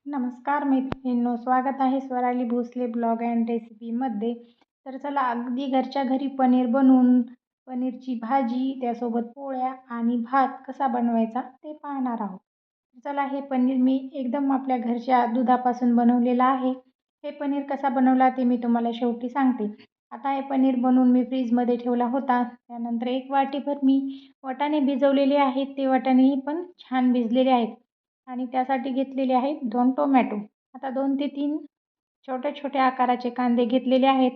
नमस्कार मैत्रिणींनो, स्वागत आहे स्वराली भोसले ब्लॉग अँड रेसिपीमध्ये. तर चला अगदी घरच्या घरी पनीर बनवून पनीरची भाजी त्यासोबत पोळ्या आणि भात कसा बनवायचा ते पाहणार आहोत. चला, हे पनीर मी एकदम आपल्या घरच्या दुधापासून बनवलेलं आहे. हे पनीर कसा बनवला ते मी तुम्हाला शेवटी सांगते. आता हे पनीर बनवून मी फ्रीजमध्ये ठेवला होता. त्यानंतर 1 वाटीभर मी वाटाणे भिजवलेले आहेत. ते वाटाणेही पण छान भिजलेले आहेत. आणि त्यासाठी घेतलेले आहेत 2 टोमॅटो. आता 2 ते 3 छोट्या-छोट्या आकाराचे कांदे घेतलेले आहेत.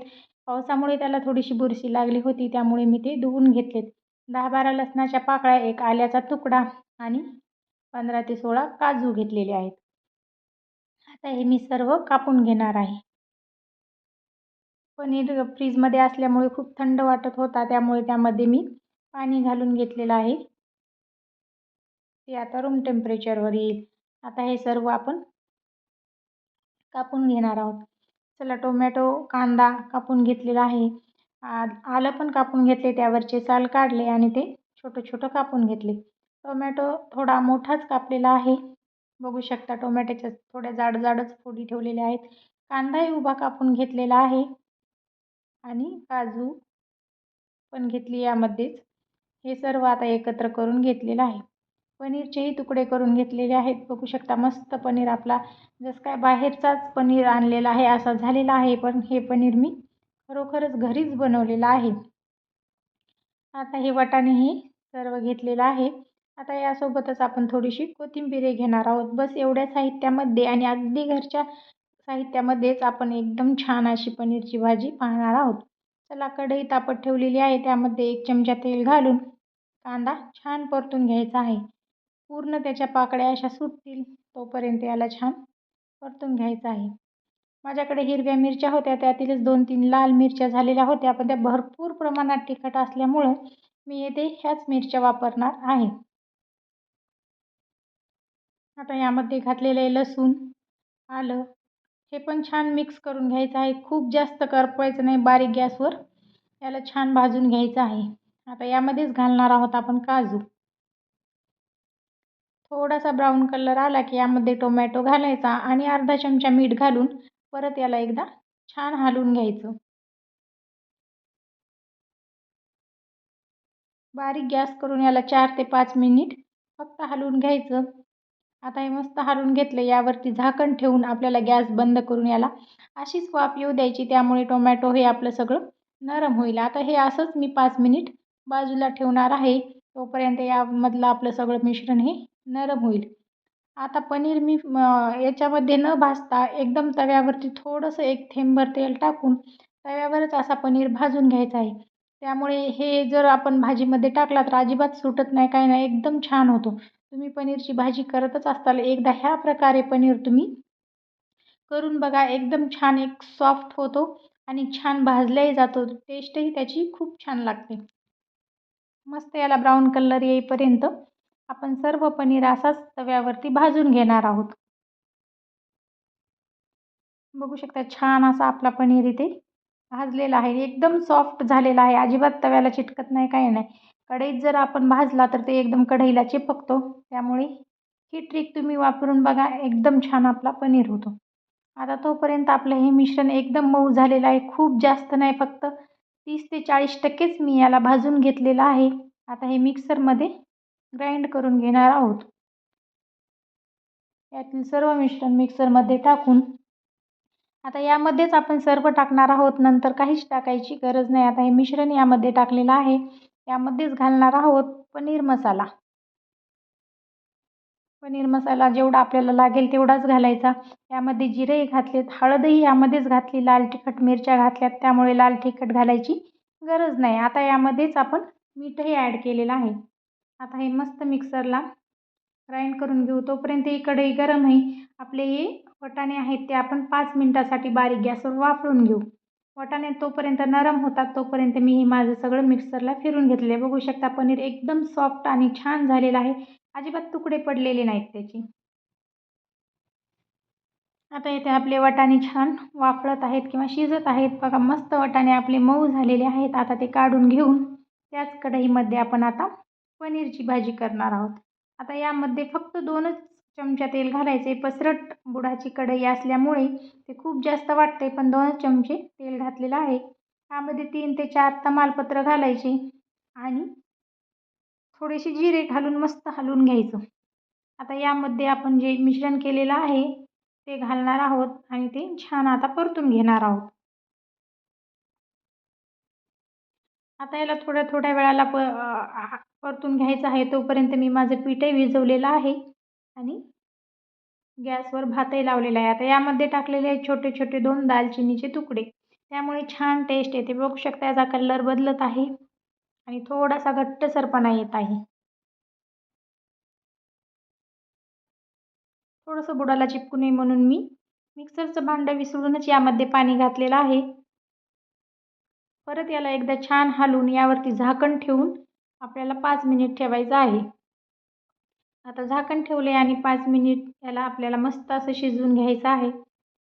पावसामुळे त्याला थोडीशी बुरशी लागली होती, त्यामुळे मी ते धुवून घेतलेत. 10-12 लसणाच्या पाकळ्या, 1 आल्याचा तुकडा आणि 15 ते 16 काजू घेतलेले आहेत. आता हे मी सर्व कापून घेणार आहे. पनीर फ्रीजमध्ये असल्यामुळे खूप थंड वाटत होता, त्यामुळे त्यामध्ये मी पाणी घालून घेतलेलं आहे. ते आता रूम टेम्परेचरवर येईल. आता हे सर्व आपण कापून घेणार आहोत. चला, टोमॅटो, कांदा कापून घेतलेला आहे. आलं पण कापून घेतले, त्यावरचे साल काढले आणि ते छोटं कापून घेतले. टोमॅटो थोडा मोठाच कापलेला आहे. बघू शकता, टोमॅटोच्या थोड्या जाडच फोडी ठेवलेल्या आहेत. कांदाही उभा कापून घेतलेला आहे आणि काजू पण घेतली यामध्येच. हे सर्व आता एकत्र करून घेतलेलं आहे. पनीरचेही तुकडे करून घेतलेले आहेत. बघू शकता, मस्त पनीर आपला जसं काय बाहेरचाच पनीर आणलेला आहे असा झालेला आहे. पण हे पनीर मी खरोखरच घरीच बनवलेलं आहे. आता हे वाटाणेही सर्व घेतलेलं आहे. आता यासोबतच आपण थोडीशी कोथिंबीर घेणार आहोत. बस एवढ्या साहित्यामध्ये आणि अगदी घरच्या साहित्यामध्येच आपण एकदम छान अशी पनीरची भाजी पाहणार आहोत. चला, कढई तापत ठेवलेली आहे. त्यामध्ये 1 चमचा तेल घालून कांदा छान परतून घ्यायचा आहे. पूर्ण त्याच्या पाकळ्या अशा सुटतील तोपर्यंत याला छान परतून घ्यायचं आहे. माझ्याकडे हिरव्या मिरच्या होत्या, त्यातीलच 2-3 लाल मिरच्या झालेल्या होत्या, पण त्या भरपूर प्रमाणात तिखट असल्यामुळं मी येथे ह्याच मिरच्या वापरणार आहे. आता यामध्ये घातलेले लसूण, आलं हे पण छान मिक्स करून घ्यायचं आहे. खूप जास्त करपवायचं नाही, बारीक गॅसवर याला छान भाजून घ्यायचं आहे. आता यामध्येच घालणार आहोत आपण काजू. थोडासा ब्राऊन कलर आला की यामध्ये टोमॅटो घालायचा आणि अर्धा चमचा मीठ घालून परत याला एकदा छान हलवून घ्यायचं. बारीक गॅस करून याला 4 ते 5 मिनिट फक्त हलवून घ्यायचं. आता हे मस्त हलवून घेतलं. यावरती झाकण ठेवून आपल्याला गॅस बंद करून याला अशीच वाफ येऊ द्यायची. त्यामुळे टोमॅटो हे आपलं सगळं नरम होईल. आता हे असंच मी 5 मिनिट बाजूला ठेवणार आहे. तोपर्यंत यामधलं आपलं सगळं मिश्रण हे नरम होईल. आता पनीर मी याच्यामध्ये न भाजता एकदम तव्यावरती थोडंसं 1 थेंबभर तेल टाकून तव्यावरच असा पनीर भाजून घ्यायचा आहे. त्यामुळे हे जर आपण भाजीमध्ये टाकला तर अजिबात सुटत नाही, काही नाही, एकदम छान होतो. तुम्ही पनीरची भाजी करतच असताल, एकदा ह्या प्रकारे पनीर तुम्ही करून बघा. एकदम छान एक सॉफ्ट होतो आणि छान भाजलाही जातो. टेस्टही त्याची खूप छान लागते. मस्त याला ब्राऊन कलर येईपर्यंत आपण सर्व पनीर असाच तव्यावरती भाजून घेणार आहोत. बघू शकता, छान असा आपला पनीर इथे भाजलेला आहे. एकदम सॉफ्ट झालेला आहे, अजिबात तव्याला चिटकत नाही, काही नाही. कढईत जर आपण भाजला तर ते एकदम कढईला चिपकतो. त्यामुळे ही ट्रिक तुम्ही वापरून बघा, एकदम छान आपला पनीर होतो. आता तोपर्यंत आपलं हे मिश्रण एकदम मऊ झालेलं आहे. खूप जास्त नाही, फक्त 30 ते 40% मी याला भाजून घेतलेलं आहे. आता हे मिक्सरमध्ये ग्राइंड करून घेणार आहोत. यातील सर्व मिश्रण मिक्सरमध्ये टाकून आता यामध्येच आपण सर्व टाकणार आहोत. नंतर काहीच टाकायची गरज नाही. आता हे मिश्रण यामध्ये टाकलेलं आहे. यामध्येच घालणार आहोत पनीर मसाला. पनीर मसाला जेवढा आपल्याला लागेल तेवढाच घालायचा. यामध्ये जिरेही घातलेत, हळदही यामध्येच घातली, लाल तिखट मिरच्या घातल्यात, त्यामुळे लाल तिखट घालायची गरज नाही. आता यामध्येच आपण मीठही ॲड केलेलं आहे. आता हे मस्त मिक्सरला ग्राइंड करून घेऊ. तोपर्यंत ही कढई गरम आहे. आपले हे वाटाणे आहेत ते आपण 5 मिनिटासाठी बारीक गॅसवर वाफळून घेऊ. वाटाणे तोपर्यंत नरम होतात, तोपर्यंत मी हे माझं सगळं मिक्सरला फिरून घेतले. बघू शकता, पनीर एकदम सॉफ्ट आणि छान झालेलं आहे. अजिबात तुकडे पडलेले नाहीत त्याचे. आता इथे आपले वाटाणे छान वाफळत आहेत किंवा शिजत आहेत. बघा, मस्त वाटाणे आपले मऊ झालेले आहेत. आता ते काढून घेऊन त्याच कढईमध्ये आपण आता पनीरची भाजी करणार आहोत. आता यामध्ये फक्त 2च चमचा तेल घालायचे. पसरट बुडाची कढई असल्यामुळे ते खूप जास्त वाटते, पण 2 चमचे तेल घातलेलं आहे. त्यामध्ये 3 ते 4 तमालपत्र घालायचे आणि थोडेसे जिरे घालून मस्त हलवून घ्यायचं. आता यामध्ये आपण जे मिश्रण केलेलं आहे ते घालणार आहोत आणि ते छान आता परतून घेणार आहोत. आता याला थोड्या थोड्या वेळाला परतून घ्यायचं आहे. तोपर्यंत मी माझं पीठही विझवलेलं आहे आणि गॅसवर भातही लावलेला आहे. आता यामध्ये टाकलेले आहेत छोटे छोटे 2 दालचिनीचे तुकडे. त्यामुळे छान टेस्ट येते. बघू शकता याचा कलर बदलत आहे आणि थोडासा घट्टसरपणा येत आहे. थोडंसं बुडाला चिपकू नये म्हणून मी मिक्सरचं भांडं विसळूनच यामध्ये पाणी घातलेलं आहे. परत याला एकदा छान हलवून यावरती झाकण ठेवून आपल्याला 5 मिनिट ठेवायचं आहे. आता झाकण ठेवले आणि 5 मिनिट याला आपल्याला मस्त असं शिजवून घ्यायचं आहे.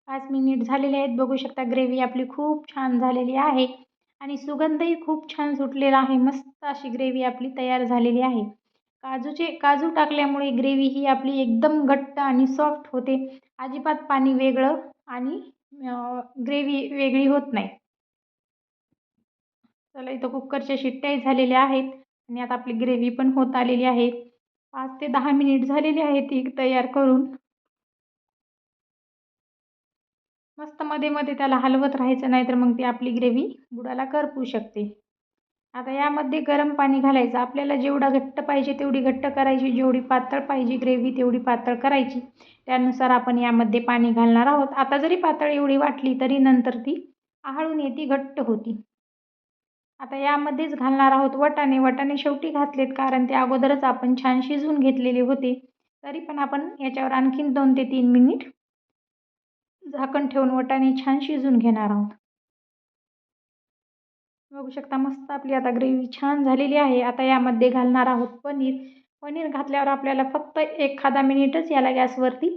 5 मिनिट झालेले आहेत. बघू शकता ग्रेव्ही आपली खूप छान झालेली आहे आणि सुगंधही खूप छान सुटलेला आहे. मस्त अशी ग्रेव्ही आपली तयार झालेली आहे. काजू टाकल्यामुळे ग्रेव्ही ही आपली एकदम घट्ट आणि सॉफ्ट होते. अजिबात पाणी वेगळं आणि ग्रेव्ही वेगळी होत नाही. चला इथं कुकरच्या शिट्ट्याही झालेल्या आहेत आणि आता आपली ग्रेव्ही पण होत आलेली आहे. 5 ते 10 मिनिट झालेली आहेत ती तयार करून. मस्त मध्ये मध्ये त्याला हलवत राहायचं, नाहीतर मग ती आपली ग्रेव्ही बुडाला करपू शकते. आता यामध्ये गरम पाणी घालायचं. आपल्याला जेवढा घट्ट पाहिजे तेवढी घट्ट करायची, जेवढी पातळ पाहिजे ग्रेव्ही तेवढी पातळ करायची. त्यानुसार आपण यामध्ये पाणी घालणार आहोत. आता जरी पातळ एवढी वाटली तरी नंतर ती आळून येते, घट्ट होती. आता यामध्येच घालणार आहोत वाटाणे. वाटाणे शेवटी घातलेत कारण ते अगोदरच आपण छान शिजवून घेतलेले होते. तरी पण आपण याच्यावर आणखीन 2 ते 3 मिनिट झाकण ठेवून वाटाणे छान शिजवून घेणार आहोत. बघू शकता मस्त आपली आता ग्रेव्ही छान झालेली आहे. आता यामध्ये घालणार आहोत पनीर. पनीर घातल्यावर आपल्याला फक्त एखादा मिनिटच याला गॅसवरती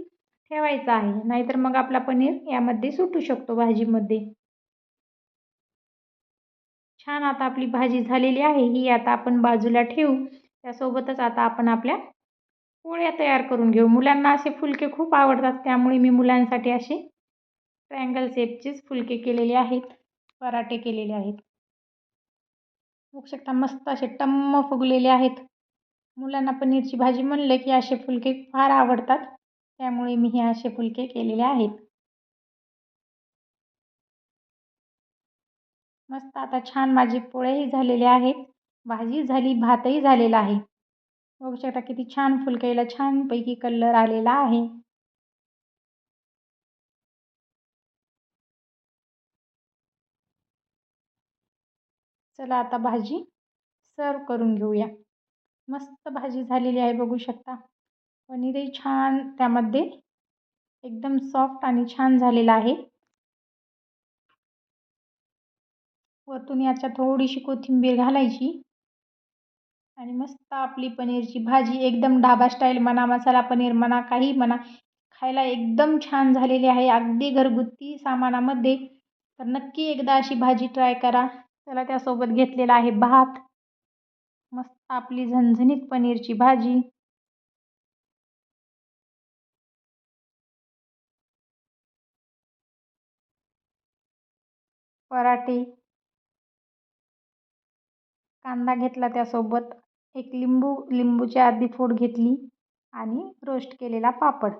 ठेवायचा आहे, नाहीतर मग आपला पनीर यामध्ये सुटू शकतो भाजीमध्ये. छान आता आपली भाजी झालेली आहे. ही आता आपण बाजूला ठेवू. त्यासोबतच आता आपण आपल्या पोळ्या तयार करून घेऊ. मुलांना असे फुलके खूप आवडतात, त्यामुळे मी मुलांसाठी असे ट्रायंगल शेपचेच फुलके केलेले आहेत, पराठे केलेले आहेत. बघू शकता मस्त असे टम्म फुगलेले आहेत. मुलांना पनीरची भाजी म्हणलं की असे फुलके फार आवडतात, त्यामुळे मी हे असे फुलके केलेले आहेत. मस्त आता छान माझे पोळेही झालेले आहेत, भाजी झाली, भातही झालेला आहे. बघू शकता किती छान फुलक्याला छानपैकी कलर आलेला आहे. चला आता भाजी सर्व करून घेऊया. मस्त भाजी झालेली आहे बघू शकता. पनीरही छान त्यामध्ये एकदम सॉफ्ट आणि छान झालेला आहे. वरतून याच्या थोडीशी कोथिंबीर घालायची आणि मस्त आपली पनीरची भाजी एकदम ढाबा स्टाईल म्हणा, मसाला पनीर म्हणा, काही म्हणा, खायला एकदम छान झालेली आहे अगदी घरगुती सामानामध्ये. तर नक्की एकदा अशी भाजी ट्राय करा. त्याला त्यासोबत घेतलेला आहे भात. मस्त आपली झणझणीत पनीरची भाजी. पराठे, कांदा घेतला त्यासोबत, एक लिंबूची अर्धी फोड घेतली आणि रोस्ट केलेला पापड.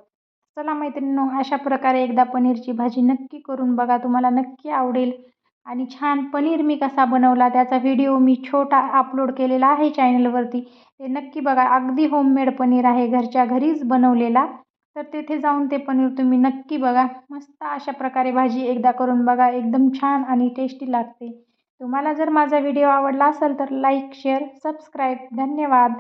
चला मैत्रिणींनो, अशा प्रकारे एकदा पनीरची भाजी नक्की करून बघा, तुम्हाला नक्की आवडेल. आणि छान पनीर मी कसा बनवला त्याचा व्हिडिओ मी छोटा अपलोड केलेला आहे चॅनलवरती, ते नक्की बघा. अगदी होममेड पनीर आहे, घरच्या घरीच बनवलेला. तर तेथे जाऊन ते पनीर तुम्ही नक्की बघा. मस्त अशा प्रकारे भाजी एकदा करून बघा, एकदम छान आणि टेस्टी लागते. तुम्हाला जर माझा व्हिडिओ आवडला असेल तर लाईक, शेअर, सबस्क्राईब. धन्यवाद.